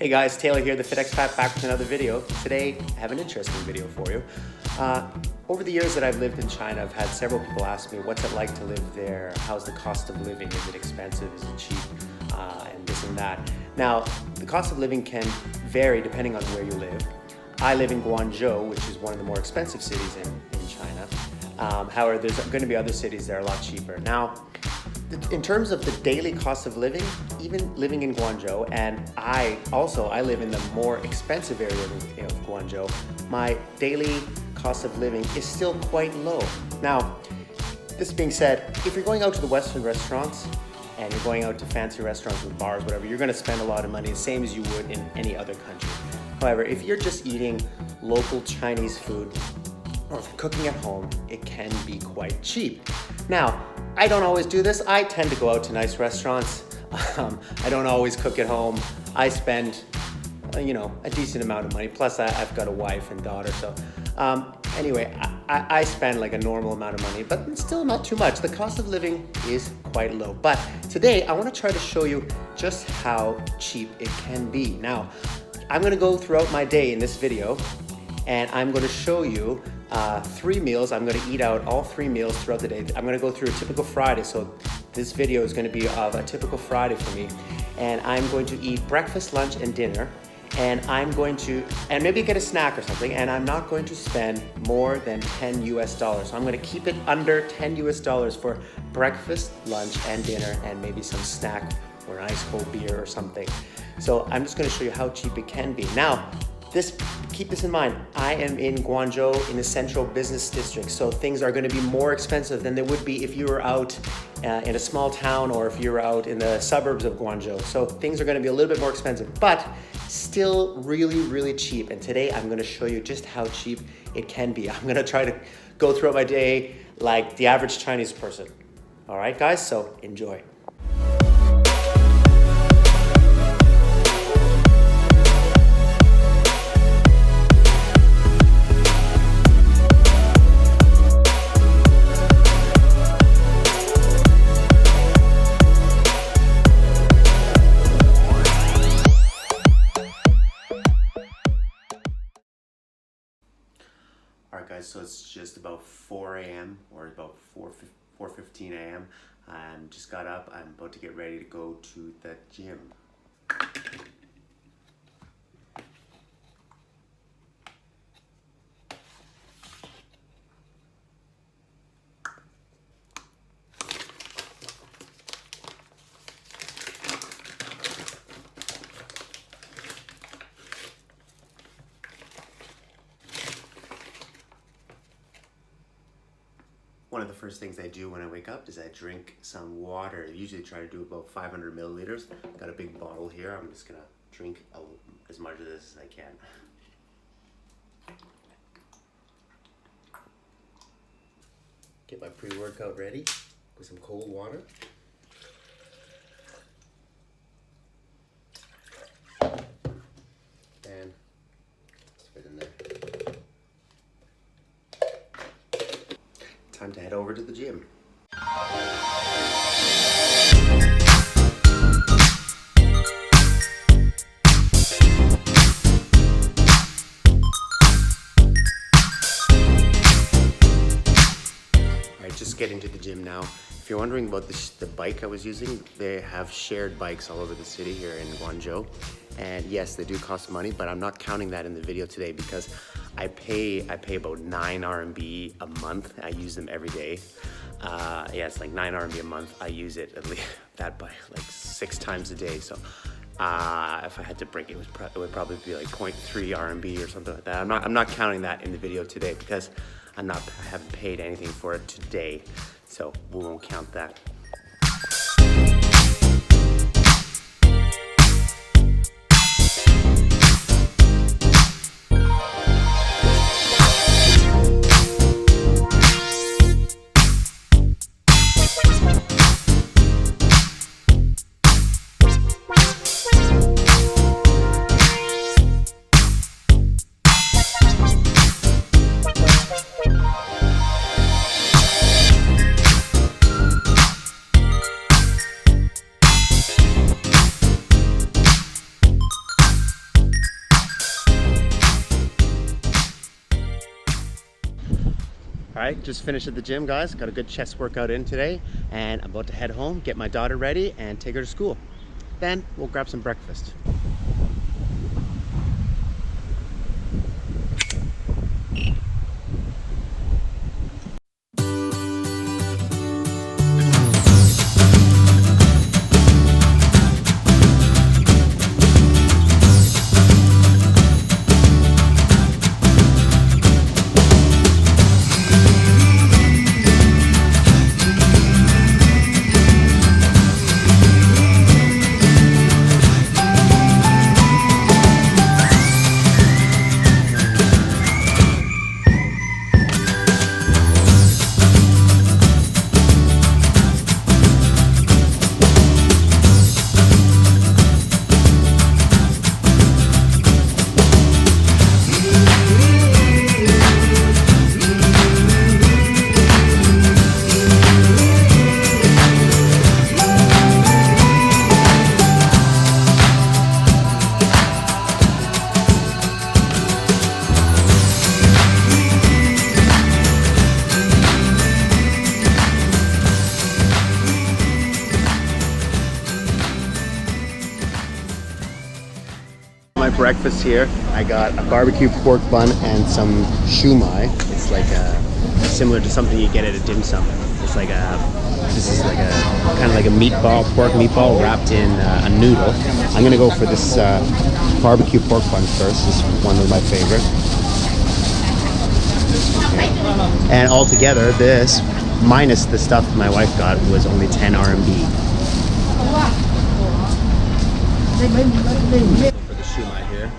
Hey guys, Taylor here, the Fit Expat, back with another video. Today, I have an interesting video for you. Over the years that I've lived in China, I've had several people ask me, what's it like to live there? How's the cost of living? Is it expensive? Is it cheap? And this and that. Now, the cost of living can vary depending on where you live. I live in Guangzhou, which is one of the more expensive cities in China. However, there's going to be other cities that are a lot cheaper. Now, in terms of the daily cost of living, even living in Guangzhou, and I live in the more expensive area of Guangzhou, my daily cost of living is still quite low. Now, this being said, if you're going out to the Western restaurants and you're going out to fancy restaurants with bars, whatever, you're going to spend a lot of money, the same as you would in any other country. However, if you're just eating local Chinese food or if you're cooking at home, it can be quite cheap. Now, I don't always do this. I tend to go out to nice restaurants. I don't always cook at home. I spend, a decent amount of money. Plus, I've got a wife and daughter. So anyway, I spend like a normal amount of money, but still not too much. The cost of living is quite low. But today, I want to try to show you just how cheap it can be. Now, I'm going to go throughout my day in this video, and I'm going to show you 3 meals. I'm going to eat out all 3 meals throughout the day. I'm going to go through a typical Friday. So this video is going to be of a typical Friday for me. And I'm going to eat breakfast, lunch, and dinner. And and maybe get a snack or something. And I'm not going to spend more than $10 US. So I'm going to keep it under $10 US for breakfast, lunch, and dinner, and maybe some snack or an ice cold beer or something. So I'm just going to show you how cheap it can be. Now, keep this in mind, I am in Guangzhou in the central business district, so things are going to be more expensive than they would be if you were out in a small town or if you were out in the suburbs of Guangzhou. So things are going to be a little bit more expensive, but still really, really cheap. And today I'm going to show you just how cheap it can be. I'm going to try to go throughout my day like the average Chinese person. All right, guys, so enjoy. Alright guys, so it's just about 4 a.m. or about 4:15 a.m. I just got up. I'm about to get ready to go to the gym. One of the first things I do when I wake up is I drink some water. I usually try to do about 500 milliliters. Got a big bottle here. I'm just gonna drink as much of this as I can. Get my pre-workout ready with some cold water. And spit in there. Time to head over to the gym. Alright, just getting to the gym now. If you're wondering about the bike I was using, they have shared bikes all over the city here in Guangzhou. And yes, they do cost money, but I'm not counting that in the video today because I pay about 9 RMB a month. I use them every day. Yeah, it's like 9 RMB a month. I use it at least that by like 6 times a day. So if I had to break it, it would probably be like 0.3 RMB or something like that. I'm not counting that in the video today because I haven't paid anything for it today. So we won't count that. Alright, just finished at the gym, guys. Got a good chest workout in today, and I'm about to head home, get my daughter ready, and take her to school. Then we'll grab some breakfast. My breakfast here, I got a barbecue pork bun and some shumai. It's like similar to something you get at a dim sum. It's like this is like a kind of like a meatball, pork meatball wrapped in a noodle. I'm gonna go for this barbecue pork bun first. This is one of my favorite. And altogether, this minus the stuff my wife got was only 10 RMB. Shumai here.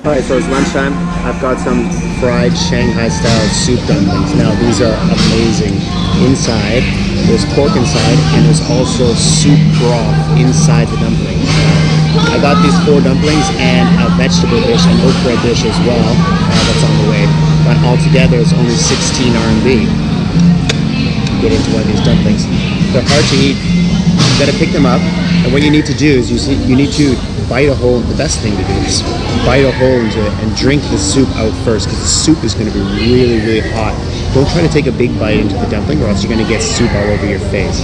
Alright, so it's lunchtime. I've got some fried Shanghai style soup dumplings. Now these are amazing. Inside, there's pork inside, and there's also soup broth inside the dumplings. I got these 4 dumplings and a vegetable dish, an okra dish as well, that's on the way. But altogether it's only 16 RMB. Get into one of these dumplings. They're hard to eat. You gotta pick them up, and what you need to do is you need to bite a hole. The best thing to do is bite a hole into it and drink the soup out first, because the soup is going to be really, really hot. Don't try to take a big bite into the dumpling, or else you're going to get soup all over your face.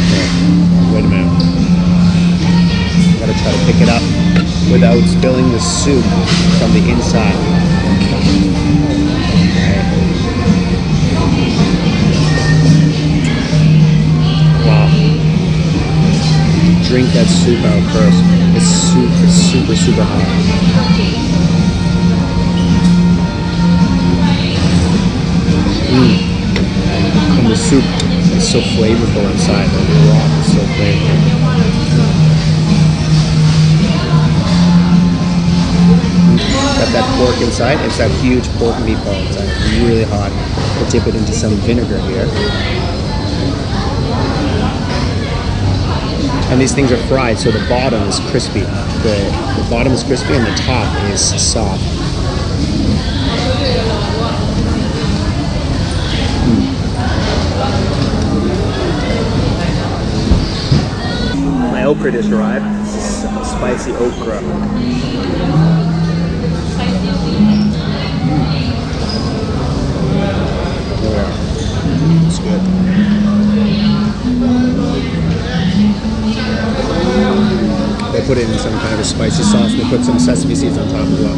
Okay. Wait a minute. Gotta try to pick it up without spilling the soup from the inside. Drink that soup out first. It's super, super hot. And the soup is so flavorful inside. The broth is so flavorful. Got that pork inside. It's that huge pork meatball inside. It's really hot. We'll dip it into some vinegar here. And these things are fried, so the bottom is crispy. The bottom is crispy and the top is soft. My okra dish arrived. This is spicy okra. Yeah. It's good. put it in some kind of a spicy sauce, and they put some sesame seeds on top as well.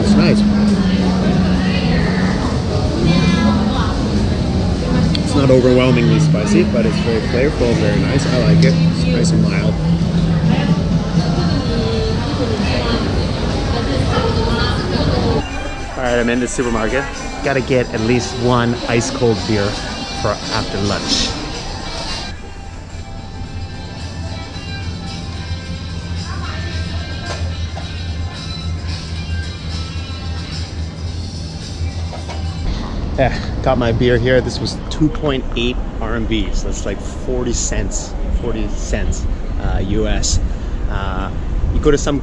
It's nice. It's not overwhelmingly spicy, but it's very flavorful, very nice. I like it. It's nice and mild. Alright, I'm in the supermarket. Gotta get at least one ice cold beer for after lunch. Yeah, got my beer here. This was 2.8 RMB, so that's like 40 cents US. You go to some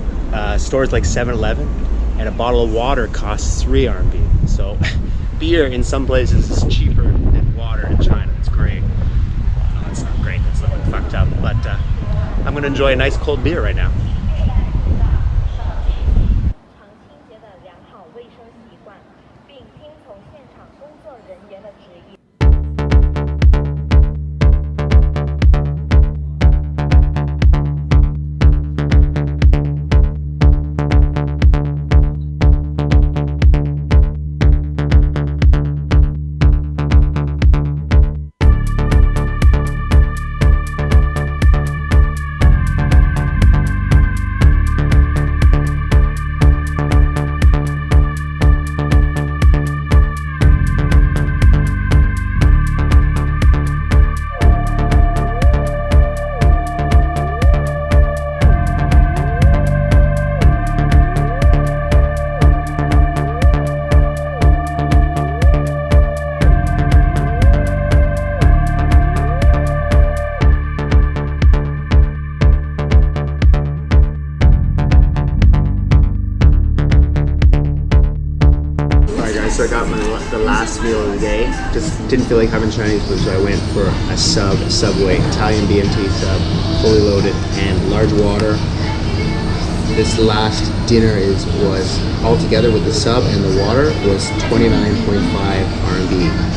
stores like 7-Eleven, and a bottle of water costs 3 RMB. So beer in some places is cheaper than water in China. It's great. No, it's not great. It's a little fucked up, but I'm gonna enjoy a nice cold beer right now. So I got the last meal of the day. Just didn't feel like having Chinese food, so I went for a Subway, Italian BMT sub, fully loaded, and large water. This last dinner was all together with the sub and the water was 29.5 RMB.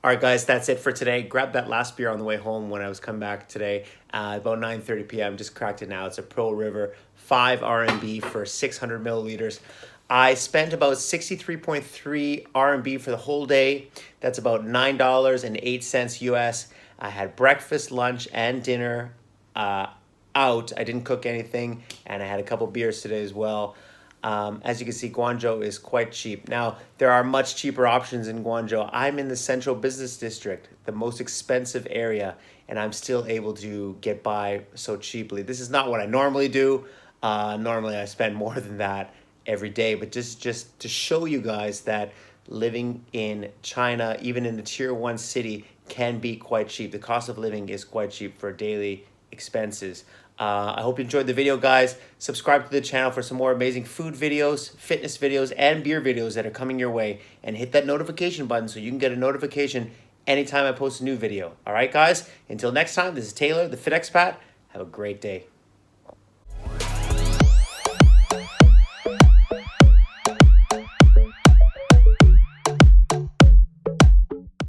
All right, guys, that's it for today. Grabbed that last beer on the way home when I was coming back today, about 9:30 p.m. Just cracked it now. It's a Pearl River, 5 RMB for 600 milliliters. I spent about 63.3 RMB for the whole day. That's about $9.08 US. I had breakfast, lunch, and dinner out. I didn't cook anything, and I had a couple beers today as well. As you can see, Guangzhou is quite cheap. Now, there are much cheaper options in Guangzhou. I'm in the central business district, the most expensive area, and I'm still able to get by so cheaply. This is not what I normally do. Normally, I spend more than that every day, but just to show you guys that living in China, even in the tier 1 city, can be quite cheap. The cost of living is quite cheap for daily expenses. I hope you enjoyed the video, guys. Subscribe to the channel for some more amazing food videos, fitness videos, and beer videos that are coming your way. And hit that notification button so you can get a notification anytime I post a new video. All right, guys? Until next time, this is Taylor, the Fit Expat. Have a great day.